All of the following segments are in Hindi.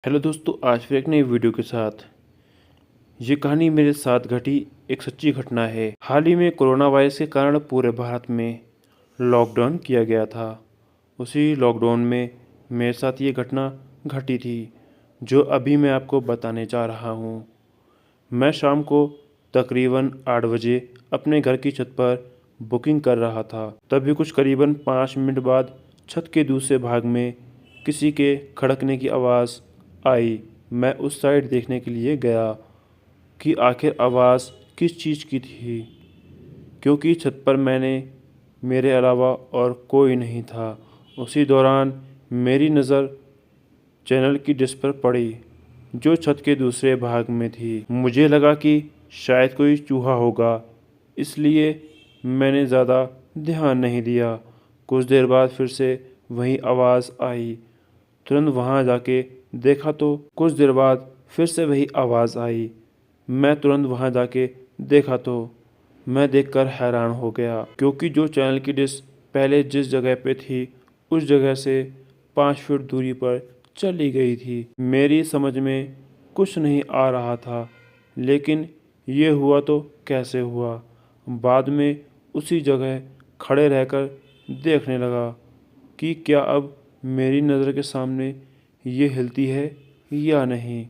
हेलो दोस्तों, आज फिर एक नई वीडियो के साथ। ये कहानी मेरे साथ घटी एक सच्ची घटना है। हाल ही में कोरोना वायरस के कारण पूरे भारत में लॉकडाउन किया गया था। उसी लॉकडाउन में मेरे साथ ये घटना घटी थी, जो अभी मैं आपको बताने जा रहा हूँ। मैं शाम को तकरीबन 8 बजे अपने घर की छत पर बुकिंग कर रहा था। तभी कुछ करीबन 5 मिनट बाद छत के दूसरे भाग में किसी के खड़कने की आवाज़ आई। मैं उस साइड देखने के लिए गया कि आखिर आवाज़ किस चीज़ की थी, क्योंकि छत पर मेरे अलावा और कोई नहीं था। उसी दौरान मेरी नज़र चैनल की डिश पर पड़ी, जो छत के दूसरे भाग में थी। मुझे लगा कि शायद कोई चूहा होगा, इसलिए मैंने ज़्यादा ध्यान नहीं दिया। कुछ देर बाद फिर से वही आवाज़ आई। तुरंत वहाँ जाके देखा तो कुछ देर बाद फिर से वही आवाज़ आई। मैं तुरंत वहाँ जाके देखा तो मैं देखकर हैरान हो गया, क्योंकि जो चैनल की डिश पहले जिस जगह पे थी उस जगह से 5 फीट दूरी पर चली गई थी। मेरी समझ में कुछ नहीं आ रहा था, लेकिन ये हुआ तो कैसे हुआ। बाद में उसी जगह खड़े रहकर देखने लगा कि क्या अब मेरी नज़र के सामने ये हिलती है या नहीं।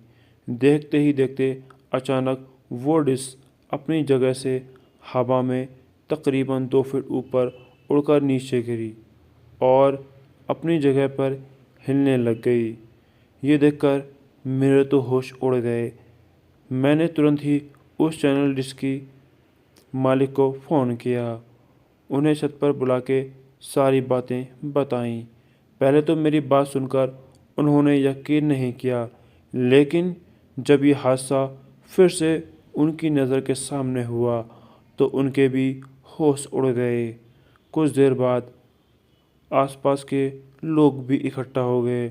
देखते ही देखते अचानक वो डिश अपनी जगह से हवा में तकरीबन 2 फीट ऊपर उड़कर नीचे गिरी और अपनी जगह पर हिलने लग गई। ये देखकर मेरे तो होश उड़ गए। मैंने तुरंत ही उस चैनल डिश की मालिक को फ़ोन किया। उन्हें छत पर बुला के सारी बातें बताईं। पहले तो मेरी बात सुनकर उन्होंने यकीन नहीं किया, लेकिन जब ये हादसा फिर से उनकी नज़र के सामने हुआ तो उनके भी होश उड़ गए। कुछ देर बाद आसपास के लोग भी इकट्ठा हो गए।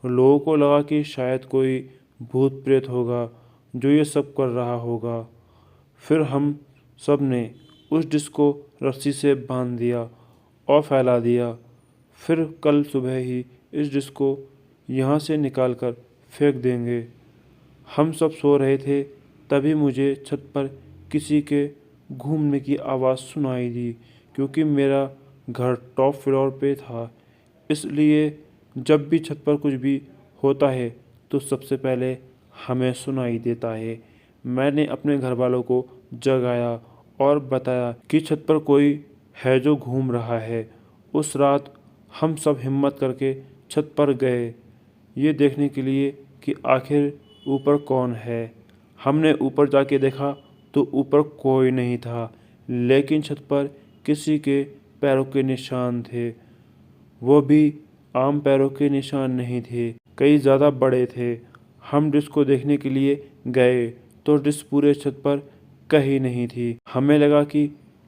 लोगों को लगा कि शायद कोई भूत प्रेत होगा जो ये सब कर रहा होगा। फिर हम सब ने उस डिश को रस्सी से बांध दिया और फैला दिया। फिर कल सुबह ही इस डिश को यहाँ से निकाल कर फेंक देंगे। हम सब सो रहे थे, तभी मुझे छत पर किसी के घूमने की आवाज़ सुनाई दी, क्योंकि मेरा घर टॉप फ्लोर पे था। इसलिए जब भी छत पर कुछ भी होता है तो सबसे पहले हमें सुनाई देता है। मैंने अपने घर वालों को जगाया और बताया कि छत पर कोई है जो घूम रहा है। उस रात हम सब हिम्मत करके छत पर गए, ये देखने के लिए कि आखिर ऊपर कौन है। हमने ऊपर जाके देखा तो ऊपर कोई नहीं था, लेकिन छत पर किसी के पैरों के निशान थे। वो भी आम पैरों के निशान नहीं थे, कई ज़्यादा बड़े थे। हम डिश को देखने के लिए गए तो डिश पूरे छत पर कहीं नहीं थी। हमें लगा कि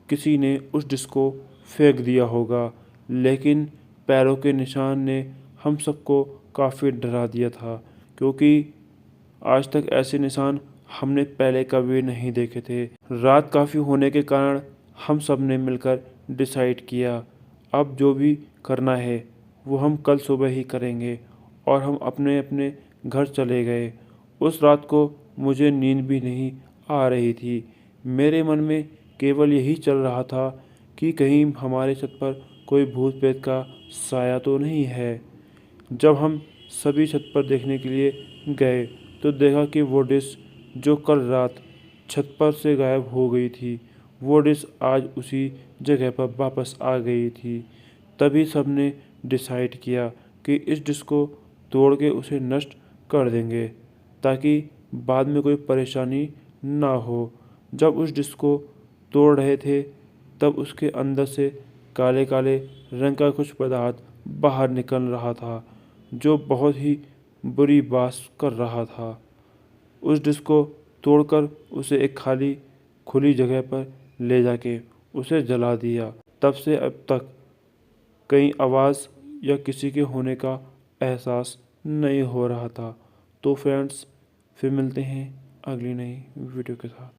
किसी ने उस डिश को फेंक दिया होगा, लेकिन पैरों के निशान ने हम सबको काफ़ी डरा दिया था, क्योंकि आज तक ऐसे निशान हमने पहले कभी नहीं देखे थे। रात काफ़ी होने के कारण हम सब ने मिलकर डिसाइड किया, अब जो भी करना है वो हम कल सुबह ही करेंगे, और हम अपने अपने घर चले गए। उस रात को मुझे नींद भी नहीं आ रही थी। मेरे मन में केवल यही चल रहा था कि कहीं हमारे छत पर कोई भूत प्रेत का साया तो नहीं है। जब हम सभी छत पर देखने के लिए गए तो देखा कि वो डिश जो कल रात छत पर से गायब हो गई थी, वो डिश आज उसी जगह पर वापस आ गई थी। तभी सबने डिसाइड किया कि इस डिश को तोड़ के उसे नष्ट कर देंगे, ताकि बाद में कोई परेशानी ना हो। जब उस डिश को तोड़ रहे थे तब उसके अंदर से काले काले रंग का कुछ पदार्थ बाहर निकल रहा था, जो बहुत ही बुरी बात कर रहा था। उस डिश को तोड़कर उसे एक खाली खुली जगह पर ले जाके उसे जला दिया। तब से अब तक कहीं आवाज़ या किसी के होने का एहसास नहीं हो रहा था। तो फ्रेंड्स, फिर मिलते हैं अगली नई वीडियो के साथ।